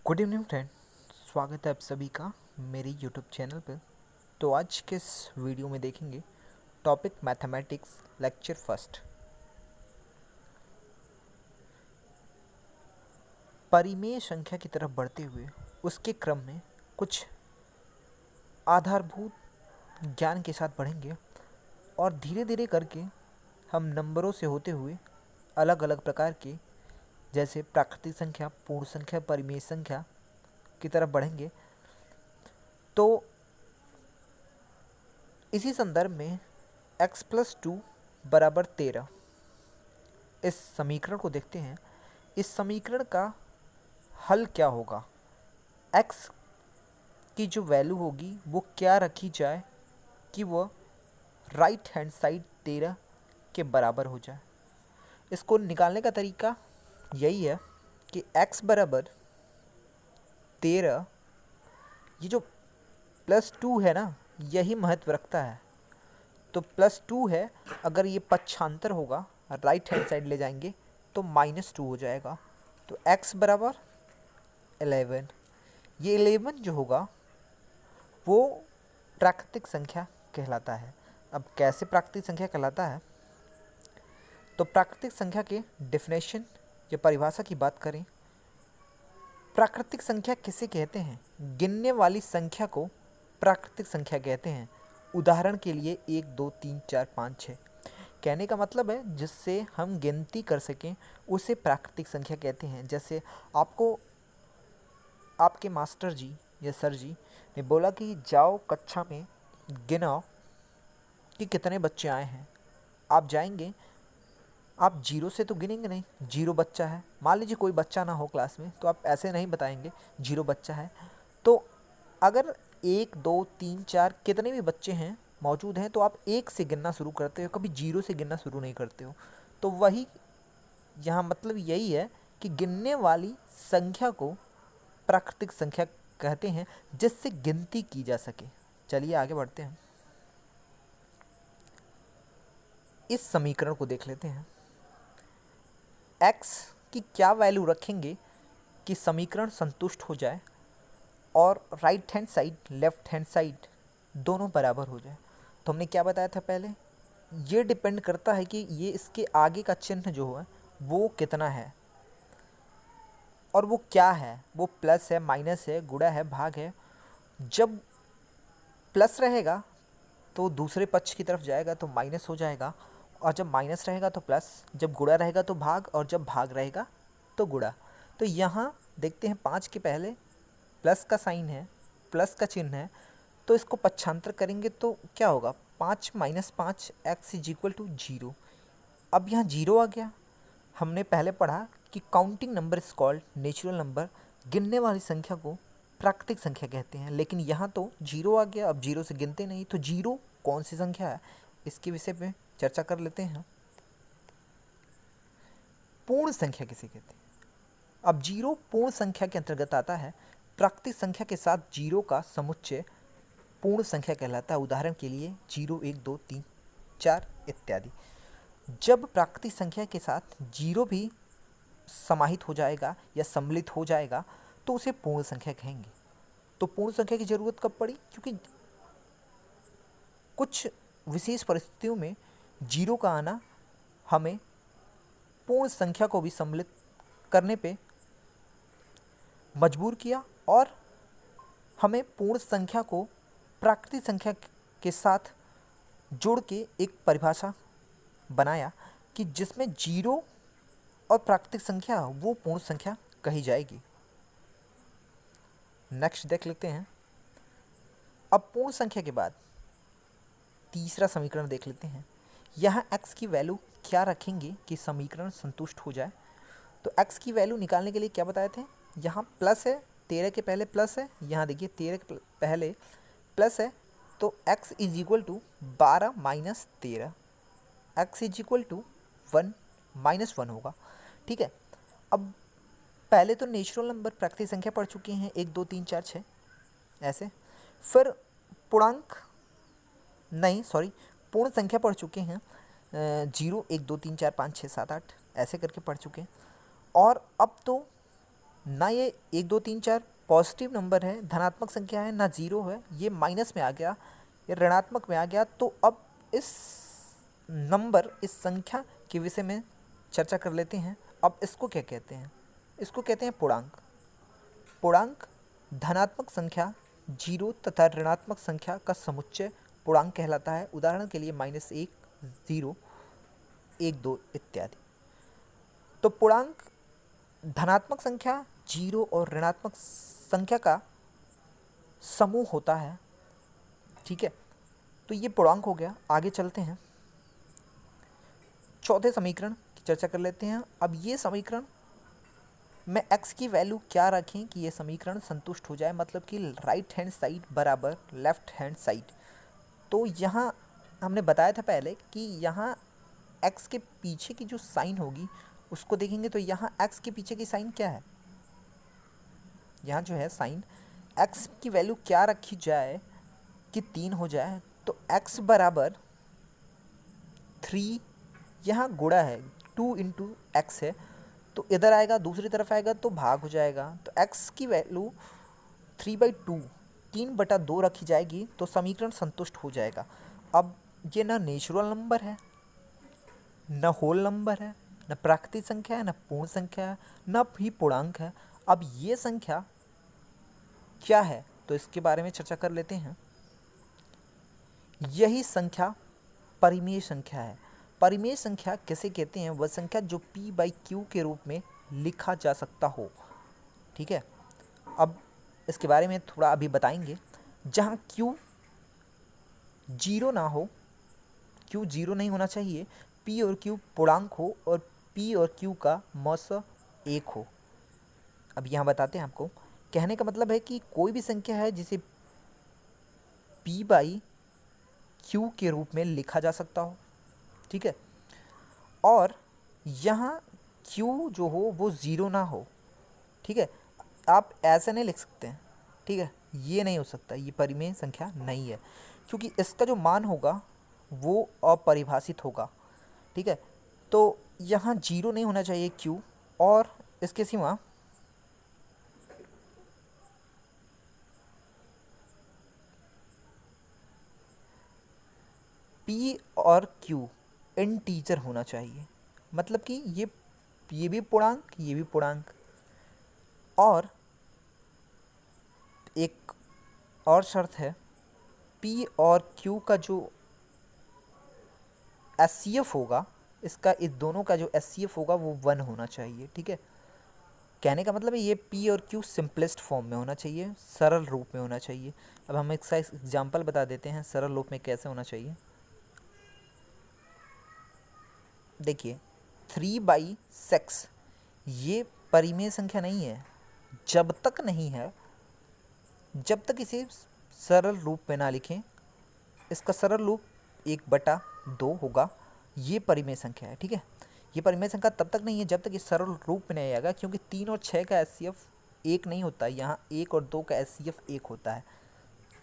Good evening friend. स्वागत है आप सभी का मेरी यूट्यूब चैनल पर। तो आज के इस वीडियो में देखेंगे टॉपिक मैथमेटिक्स लेक्चर फर्स्ट। परिमेय संख्या की तरफ बढ़ते हुए उसके क्रम में कुछ आधारभूत ज्ञान के साथ बढ़ेंगे और धीरे धीरे करके हम नंबरों से होते हुए अलग अलग प्रकार के जैसे प्राकृतिक संख्या, पूर्ण संख्या, परिमेय संख्या की तरफ बढ़ेंगे। तो इसी संदर्भ में x+2 बराबर 13 इस समीकरण को देखते हैं। इस समीकरण का हल क्या होगा, x की जो वैल्यू होगी वो क्या रखी जाए कि वह राइट हैंड साइड 13 के बराबर हो जाए। इसको निकालने का तरीका यही है कि x बराबर 13, ये जो +2 है ना, यही महत्व रखता है। तो +2 है, अगर ये पक्षांतर होगा राइट हैंड साइड ले जाएंगे तो -2 हो जाएगा। तो x बराबर 11। ये 11 जो होगा वो प्राकृतिक संख्या कहलाता है। अब कैसे प्राकृतिक संख्या कहलाता है, तो प्राकृतिक संख्या के डेफिनेशन या परिभाषा की बात करें, प्राकृतिक संख्या किसे कहते हैं? गिनने वाली संख्या को प्राकृतिक संख्या कहते हैं। उदाहरण के लिए 1 2 3 4 5 6 कहने का मतलब है जिससे हम गिनती कर सकें उसे प्राकृतिक संख्या कहते हैं। जैसे आपको आपके मास्टर जी या सर जी ने बोला कि जाओ कक्षा में गिनाओ कि कितने बच्चे आए हैं। आप जाएंगे, आप जीरो से तो गिनेंगे नहीं, जीरो बच्चा है। मान लीजिए कोई बच्चा ना हो क्लास में, तो आप ऐसे नहीं बताएंगे जीरो बच्चा है। तो अगर 1 2 3 4 कितने भी बच्चे हैं मौजूद हैं, तो आप 1 से गिनना शुरू करते हो, कभी जीरो से गिनना शुरू नहीं करते हो। तो वही यहाँ मतलब यही है कि गिनने वाली संख्या को प्राकृतिक संख्या कहते हैं जिससे गिनती की जा सके। चलिए आगे बढ़ते हैं, इस समीकरण को देख लेते हैं। x की क्या वैल्यू रखेंगे कि समीकरण संतुष्ट हो जाए और right hand side left hand side दोनों बराबर हो जाए। तो हमने क्या बताया था पहले, ये डिपेंड करता है कि ये इसके आगे का चिन्ह जो है वो कितना है और वो क्या है, वो प्लस है, माइनस है, गुणा है, भाग है। जब प्लस रहेगा तो दूसरे पक्ष की तरफ जाएगा तो माइनस हो जाएगा, और जब माइनस रहेगा तो प्लस, जब गुणा रहेगा तो भाग, और जब भाग रहेगा तो गुणा। तो यहाँ देखते हैं 5 के पहले प्लस का साइन है, प्लस का चिन्ह है, तो इसको पक्षांतर करेंगे तो क्या होगा, 5 - 5 x = 0। अब यहाँ जीरो आ गया। हमने पहले पढ़ा कि counting number is called natural number, गिनने वाली संख्या को प्राकृतिक संख्या कहते हैं। लेकिन यहाँ तो जीरो आ गया, अब जीरो से गिनते नहीं, तो जीरो कौन सी संख्या है इसके विषय पे चर्चा कर लेते हैं। पूर्ण संख्या किसे कहते हैं? अब जीरो पूर्ण संख्या के अंतर्गत आता है। प्राकृतिक संख्या के साथ जीरो का समुच्चय पूर्ण संख्या कहलाता है। उदाहरण के लिए 0 1 2 3 4 इत्यादि। जब प्राकृतिक संख्या के साथ जीरो भी समाहित हो जाएगा या सम्मिलित हो जाएगा तो उसे पूर्ण संख्या कहेंगे। तो पूर्ण संख्या की जरूरत कब पड़ी? क्योंकि कुछ विशेष परिस्थितियों में जीरो का आना हमें पूर्ण संख्या को भी सम्मिलित करने पे मजबूर किया, और हमें पूर्ण संख्या को प्राकृतिक संख्या के साथ जोड़ के एक परिभाषा बनाया कि जिसमें जीरो और प्राकृतिक संख्या वो पूर्ण संख्या कही जाएगी। नेक्स्ट देख लेते हैं। अब पूर्ण संख्या के बाद तीसरा समीकरण देख लेते हैं। यहाँ x की वैल्यू क्या रखेंगे कि समीकरण संतुष्ट हो जाए? तो x की वैल्यू निकालने के लिए क्या बताए थे, यहाँ प्लस है, 13 के पहले प्लस है, यहाँ देखिए 13 के पहले प्लस है, तो x = 12 - 13, x = 1 - 1 होगा। ठीक है। अब पहले तो नेचुरल नंबर प्राकृतिक संख्या पढ़ चुके हैं, 1 2 3 4 6 ऐसे। फिर पूर्णांक नहीं सॉरी पूर्ण संख्या पढ़ चुके हैं, 0 1 2 3 4 5 6 7 8 ऐसे करके पढ़ चुके हैं। और अब तो ना ये 1 2 3 4 पॉजिटिव नंबर है, धनात्मक संख्या है, ना जीरो है, ये माइनस में आ गया, ये ऋणात्मक में आ गया। तो अब इस नंबर, इस संख्या के विषय में चर्चा कर लेते हैं। अब इसको क्या कहते हैं? इसको कहते हैं पूर्णांक। पूर्णांक धनात्मक संख्या, जीरो तथा ऋणात्मक संख्या का समुच्चय पूर्णांक कहलाता है। उदाहरण के लिए -1, 0, 1 2 इत्यादि। तो पूर्णांक धनात्मक संख्या, जीरो और ऋणात्मक संख्या का समूह होता है। ठीक है, तो ये पूर्णांक हो गया। आगे चलते हैं, चौथे समीकरण की चर्चा कर लेते हैं। अब ये समीकरण में x की वैल्यू क्या रखें कि ये समीकरण संतुष्ट हो जाए, मतलब कि राइट हैंड साइड बराबर लेफ्ट हैंड साइड। तो यहाँ हमने बताया था पहले कि यहाँ x के पीछे की जो साइन होगी उसको देखेंगे, तो यहाँ x के पीछे की साइन क्या है? यहाँ जो है साइन, x की वैल्यू क्या रखी जाए कि 3 हो जाए? तो x बराबर 3, यहाँ गुणा है, 2 इंटू एक्स है, तो इधर आएगा, दूसरी तरफ आएगा तो भाग हो जाएगा। तो x की वैल्यू 3/2, 3/2 रखी जाएगी तो समीकरण संतुष्ट हो जाएगा। अब ये ना नेचुरल नंबर है, न होल नंबर है, न प्राकृतिक संख्या है, न पूर्ण संख्या है, न ही पूर्णांक है। अब ये संख्या क्या है तो इसके बारे में चर्चा कर लेते हैं। यही संख्या परिमेय संख्या है। परिमेय संख्या किसे कहते हैं? वह संख्या जो p/q के रूप में लिखा जा सकता हो। ठीक है, अब इसके बारे में थोड़ा अभी बताएंगे। जहाँ q जीरो ना हो, q जीरो नहीं होना चाहिए, p और q पूर्णांक हो और p और q का मौसा 1 हो। अब यहाँ बताते हैं आपको। कहने का मतलब है कि कोई भी संख्या है जिसे p/q के रूप में लिखा जा सकता हो। ठीक है, और यहाँ q जो हो वो ज़ीरो ना हो। ठीक है, आप ऐसा नहीं लिख सकते हैं। ठीक है, ये नहीं हो सकता, ये परिमेय संख्या नहीं है, क्योंकि इसका जो मान होगा वो अपरिभाषित होगा। ठीक है, तो यहाँ जीरो नहीं होना चाहिए q, और इसके सिवा p और q इंटीजर होना चाहिए, मतलब कि ये भी पूर्णांक, ये भी पूर्णांक। और एक और शर्त है, p और q का जो एचसीएफ होगा, इसका इस दोनों का जो एचसीएफ होगा वो 1 होना चाहिए। ठीक है, कहने का मतलब है ये p और q सिंपलेस्ट फॉर्म में होना चाहिए, सरल रूप में होना चाहिए। अब हम इसका एग्जाम्पल बता देते हैं सरल रूप में कैसे होना चाहिए। देखिए 3/6 ये परिमेय संख्या नहीं है, जब तक नहीं है, जब तक इसे सरल रूप में ना लिखें। इसका सरल रूप 1/2 होगा, ये परिमेय संख्या है। ठीक है, ये परिमेय संख्या तब तक नहीं है जब तक ये सरल रूप में नहीं आएगा, क्योंकि 3 और 6 का एचसीएफ 1 नहीं होता है, यहाँ 1 और 2 का एचसीएफ 1 होता है।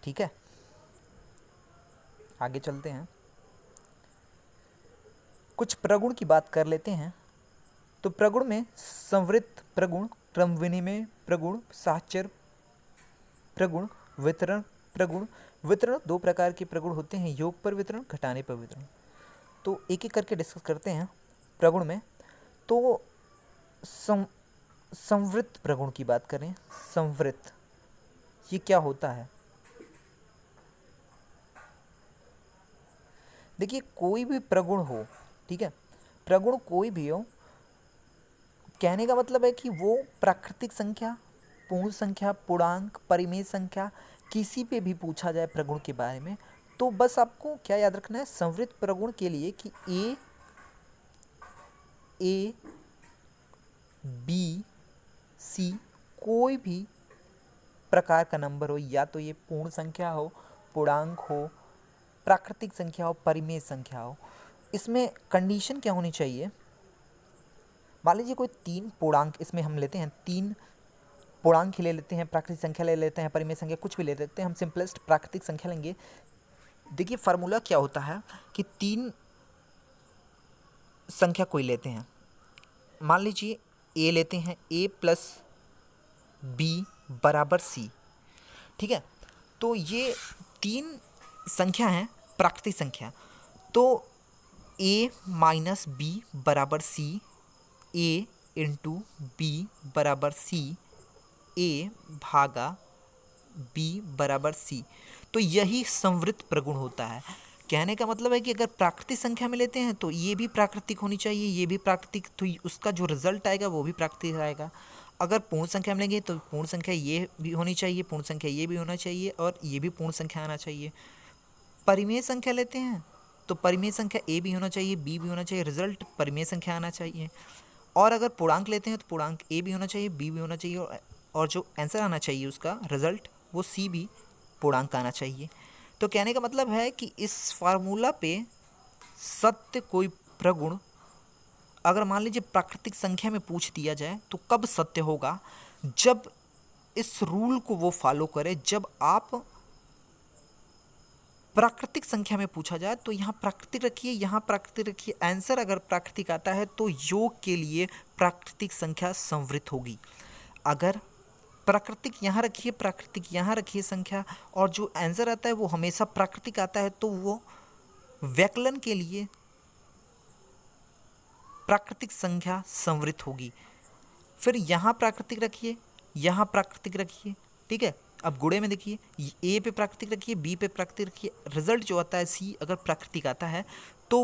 ठीक है, आगे चलते हैं, कुछ प्रगुण की बात कर लेते हैं। तो प्रगुण में संवृत्त प्रगुण, क्रम विनिमय प्रगुण, साहचर्य प्रगुण, वितरण प्रगुण। वितरण 2 प्रकार के प्रगुण होते हैं, योग पर वितरण, घटाने पर वितरण। तो एक एक करके डिस्कस करते हैं प्रगुण में। तो संवृत्त प्रगुण की बात करें, संवृत्त ये क्या होता है? देखिए कोई भी प्रगुण हो, ठीक है, प्रगुण कोई भी हो, कहने का मतलब है कि वो प्राकृतिक संख्या, पूर्ण संख्या, पूर्णांक, परिमेय संख्या, किसी पे भी पूछा जाए प्रगुण के बारे में, तो बस आपको क्या याद रखना है संवृत्त प्रगुण के लिए कि ए बी सी कोई भी प्रकार का नंबर हो, या तो ये पूर्ण संख्या हो, पूर्णांक हो, प्राकृतिक संख्या हो, परिमेय संख्या हो, इसमें कंडीशन क्या होनी चाहिए? मान लीजिए कोई 3 पूर्णांक इसमें हम लेते हैं, 3 पूर्णांक ही ले लेते हैं, प्राकृतिक संख्या ले लेते हैं, परिमेय संख्या कुछ भी ले लेते हैं, हम सिंपलेस्ट प्राकृतिक संख्या लेंगे। देखिए फार्मूला क्या होता है कि 3 संख्या कोई लेते हैं, मान लीजिए ए लेते हैं, ए प्लस बी बराबर सी। ठीक है, तो ये तीन संख्या हैं प्राकृतिक संख्या। तो a माइनस बी बराबर सी, a इंटू बी बराबर सी, a भागा b बराबर c। तो यही संवृत्त प्रगुण होता है। कहने का मतलब है कि अगर प्राकृतिक संख्या में लेते हैं तो ये भी प्राकृतिक होनी चाहिए, ये भी प्राकृतिक, तो उसका जो रिजल्ट आएगा वो भी प्राकृतिक आएगा। अगर पूर्ण संख्या में लेंगे तो पूर्ण संख्या ये भी होनी चाहिए, पूर्ण संख्या ये भी होना चाहिए, और ये भी पूर्ण संख्या आना चाहिए। परिमेय संख्या लेते हैं तो परिमेय संख्या ए भी होना चाहिए, बी भी होना चाहिए, रिजल्ट परिमेय संख्या आना चाहिए। और अगर पूर्णांक लेते हैं तो पूर्णांक ए भी होना चाहिए, बी भी होना चाहिए, और जो आंसर आना चाहिए उसका रिजल्ट वो सी भी पूर्णांक आना चाहिए। तो कहने का मतलब है कि इस फार्मूला पे सत्य कोई प्रगुण अगर मान लीजिए प्राकृतिक संख्या में पूछ दिया जाए तो कब सत्य होगा, जब इस रूल को वो फॉलो करे। जब आप प्राकृतिक संख्या में पूछा जाए तो यहाँ प्राकृतिक रखिए, यहाँ प्राकृतिक रखिए, आंसर अगर प्राकृतिक आता है तो योग के लिए प्राकृतिक संख्या संवृत होगी। अगर प्राकृतिक यहाँ रखिए, प्राकृतिक यहाँ रखिए संख्या, और जो आंसर आता है वो हमेशा प्राकृतिक आता है, तो वो व्यकलन के लिए प्राकृतिक संख्या संवृत होगी। फिर यहाँ प्राकृतिक रखिए, यहाँ प्राकृतिक रखिए। ठीक है, अब गुणे में देखिए, ए पे प्राकृतिक रखिए, बी पे प्राकृतिक रखिए, रिजल्ट जो आता है सी अगर प्राकृतिक आता है तो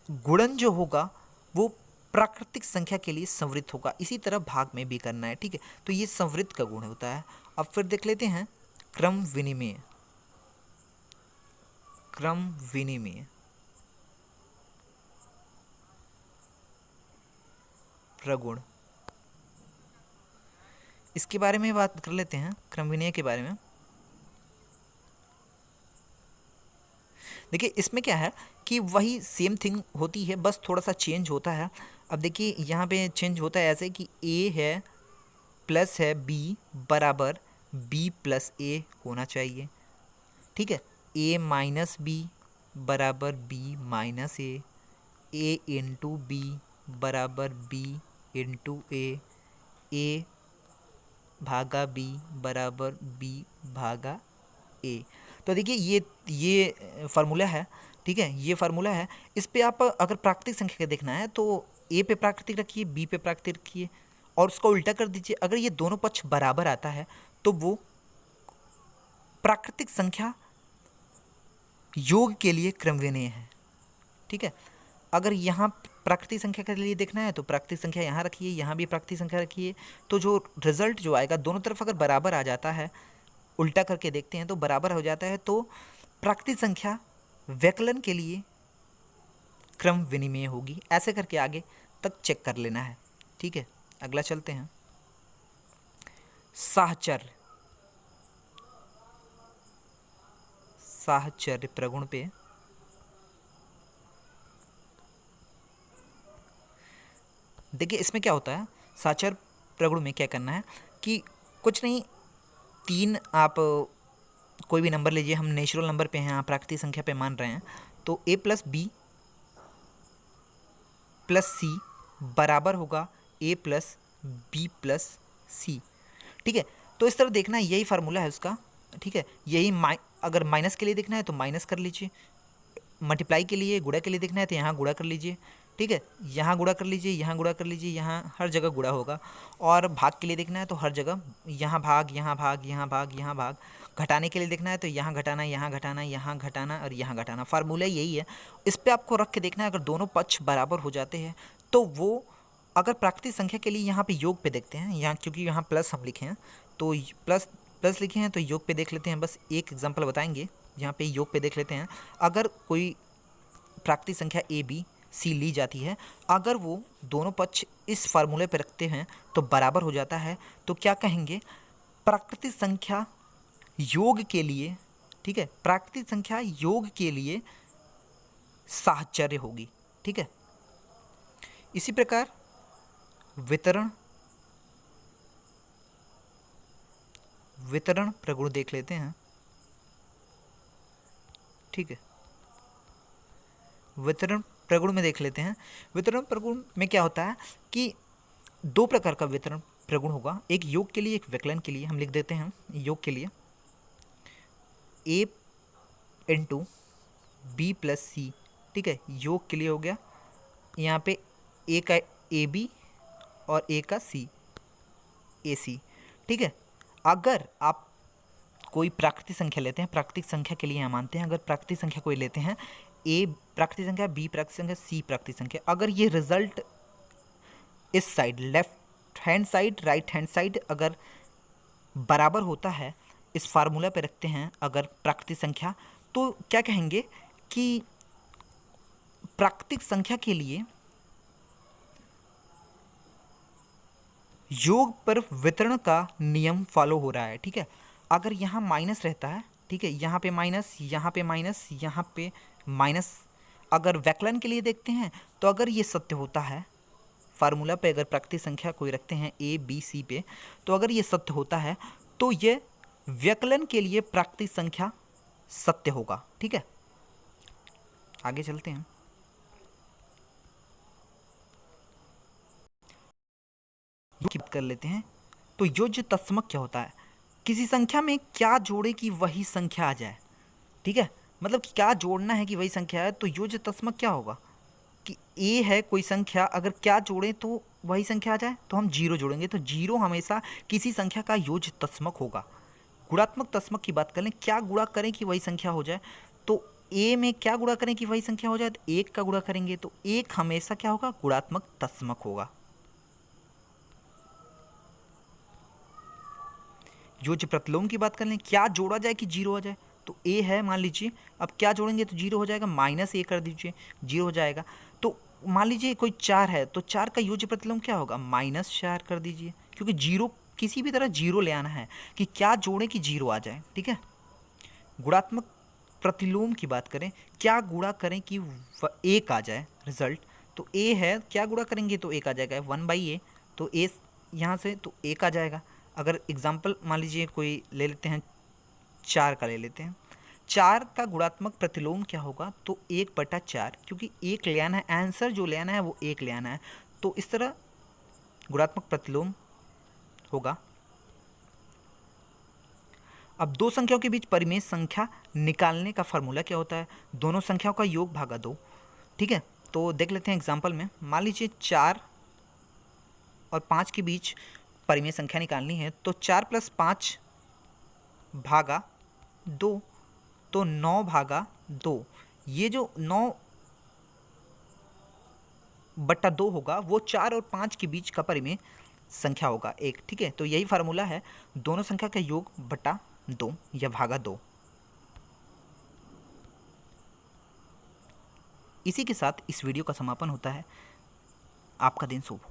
गुणन जो होगा वो प्राकृतिक संख्या के लिए संवृत होगा। इसी तरह भाग में भी करना है। ठीक है, तो ये संवृत का गुण होता है। अब फिर देख लेते हैं क्रम विनिमय। क्रम विनिमय प्रगुण, इसके बारे में बात कर लेते हैं, क्रम विनिमय के बारे में। देखिए इसमें क्या है कि वही सेम थिंग होती है, बस थोड़ा सा चेंज होता है। अब देखिए यहाँ पे चेंज होता है ऐसे कि a है प्लस है b बराबर b प्लस a होना चाहिए। ठीक है, a माइनस b बराबर b minus a into b बराबर b इंटू a भागा b बराबर b भागा a। तो देखिए ये फार्मूला है। ठीक है, ये फार्मूला है। इस पे आप अगर प्राकृतिक संख्या का देखना है तो a पे प्राकृतिक रखिए, b पे प्राकृतिक रखिए, और उसका उल्टा कर दीजिए। अगर ये दोनों पक्ष बराबर आता है तो वो प्राकृतिक संख्या योग के लिए क्रमविनीय है। ठीक है, अगर यहाँ प्राकृतिक संख्या के लिए देखना है तो प्राकृतिक संख्या यहाँ रखिए, यहाँ भी प्राकृतिक संख्या रखिए। तो जो रिजल्ट जो आएगा दोनों तरफ अगर बराबर आ जाता है, उल्टा करके देखते हैं तो बराबर हो जाता है, तो प्राकृतिक संख्या व्यकलन के लिए क्रम विनिमय होगी। ऐसे करके आगे तक चेक कर लेना है। ठीक है, अगला चलते हैं साहचर्य। साहचर्य प्रगुण पे देखिए इसमें क्या होता है। साहचर्य प्रगुण में क्या करना है कि कुछ नहीं, तीन आप कोई भी नंबर लीजिए, हम नेचुरल नंबर पे हैं, प्राकृतिक संख्या पे मान रहे हैं, तो a प्लस बी प्लस सी बराबर होगा a प्लस बी प्लस सी। ठीक है, तो इस तरह देखना है, यही फार्मूला है उसका। ठीक है, यही अगर माइनस के लिए देखना है तो माइनस कर लीजिए, मल्टीप्लाई के लिए गुणा के लिए देखना है तो यहाँ गुणा कर लीजिए। ठीक है, यहाँ गुणा कर लीजिए, यहाँ गुणा कर लीजिए, यहाँ हर जगह गुणा होगा। और भाग के लिए देखना है तो हर जगह यहाँ भाग, यहाँ भाग, यहाँ भाग, यहाँ भाग। घटाने के लिए देखना है तो यहाँ घटाना, यहाँ घटाना, यहाँ घटाना और यहाँ घटाना। फार्मूला यही है। इस पर आपको रख के देखना है, अगर दोनों पक्ष बराबर हो जाते हैं तो वो, अगर प्राकृतिक संख्या के लिए यहाँ पे योग पे देखते हैं, यहाँ क्योंकि यहाँ प्लस हम लिखे हैं तो प्लस प्लस लिखे हैं तो योग पे देख लेते हैं। बस एक एग्जांपल बताएंगे, यहाँ पे योग पे देख लेते हैं। अगर कोई प्राकृतिक संख्या ए बी सी ली जाती है, अगर वो दोनों पक्ष इस फार्मूले पे रखते हैं तो बराबर हो जाता है, तो क्या कहेंगे, प्राकृतिक संख्या योग के लिए, ठीक है, प्राकृतिक संख्या योग के लिए साहचर्य होगी। ठीक है, इसी प्रकार वितरण वितरण प्रगुण देख लेते हैं। ठीक है, वितरण प्रगुण में देख लेते हैं। वितरण प्रगुण में क्या होता है कि दो प्रकार का वितरण प्रगुण होगा। एक योग के लिए एक विकलन के लिए हम लिख देते हैं, योग के लिए a इंटू बी प्लस सी, ठीक है, योग के लिए हो गया। यहाँ पे ए का ए बी और ए का सी ए सी, ठीक है। अगर आप कोई प्राकृतिक संख्या लेते हैं, प्राकृतिक संख्या के लिए हम मानते हैं, अगर प्राकृतिक संख्या कोई लेते हैं, ए प्राकृतिक संख्या, बी प्राकृतिक संख्या, सी प्राकृतिक संख्या, अगर ये रिजल्ट इस side left hand side right hand side अगर बराबर होता है, इस फार्मूला पे रखते हैं अगर प्राकृतिक संख्या, तो क्या कहेंगे कि प्राकृतिक संख्या के लिए योग पर वितरण का नियम फॉलो हो रहा है, ठीक है। अगर यहाँ माइनस रहता है, ठीक है, यहाँ पे माइनस, यहाँ पे माइनस, यहाँ पे माइनस, अगर वैकलन के लिए देखते हैं तो अगर ये सत्य होता है, फार्मूला पे अगर प्राकृतिक संख्या कोई रखते हैं ए बी सी पे, तो अगर ये सत्य होता है तो ये व्यकलन के लिए प्राकृतिक संख्या सत्य होगा, ठीक है। आगे चलते हैं। की बात कर लेते हैं। तो योज्य तत्समक क्या होता है? किसी संख्या में क्या जोड़े कि वही संख्या आ जाए, ठीक है, मतलब क्या जोड़ना है कि वही संख्या है। तो योज्य तत्समक क्या होगा कि ए है कोई संख्या, अगर क्या जोड़े तो वही संख्या आ जाए, तो हम जीरो जोड़ेंगे, तो जीरो हमेशा किसी संख्या का योज्य तत्समक होगा। गुणात्मक तत्समक की बात करें, क्या गुणा करें कि वही संख्या हो जाए, तो ए में क्या गुणा करें कि वही संख्या हो जाए, तो एक का गुणा करेंगे, तो एक हमेशा क्या होगा, गुणात्मक तत्समक होगा। योज्य प्रतिलोम की बात कर लें, क्या जोड़ा जाए कि जीरो हो जाए, तो ए है मान लीजिए, अब क्या जोड़ेंगे तो जीरो हो जाएगा, माइनस ए कर दीजिए, जीरो हो जाएगा। तो मान लीजिए कोई चार है, तो चार का योज्य प्रतिलोम क्या होगा, माइनस चार कर दीजिए, क्योंकि जीरो किसी भी तरह जीरो ले आना है कि क्या जोड़े कि जीरो आ जाए, ठीक है। गुणात्मक प्रतिलोम की बात करें, क्या गुणा करें कि एक आ जाए रिजल्ट, तो ए है, क्या गुणा करेंगे तो एक आ जाएगा, 1/a, तो ए यहाँ से तो एक आ जाएगा। अगर एग्जाम्पल मान लीजिए कोई ले लेते हैं, चार का ले लेते हैं, चार का गुणात्मक प्रतिलोम क्या होगा, तो 1/4, क्योंकि एक ले आना है, आंसर जो ले आना है वो एक ले आना है, तो इस तरह गुणात्मक प्रतिलोम होगा। अब दो संख्याओं के बीच परिमेय संख्या निकालने का फॉर्मूला क्या होता है, दोनों संख्याओं का योग भागा दो, ठीक है। तो देख लेते हैं एग्जाम्पल में, मान लीजिए 4 और 5 के बीच परिमेय संख्या निकालनी है, तो 4 + 5 भागा 2, तो 9 भागा 2, ये जो 9/2 होगा वो 4 और 5 के बीच का परिमेय संख्या होगा एक, ठीक है। तो यही फार्मूला है, दोनों संख्या का योग बटा 2 या भागा 2। इसी के साथ इस वीडियो का समापन होता है। आपका दिन शुभ हो।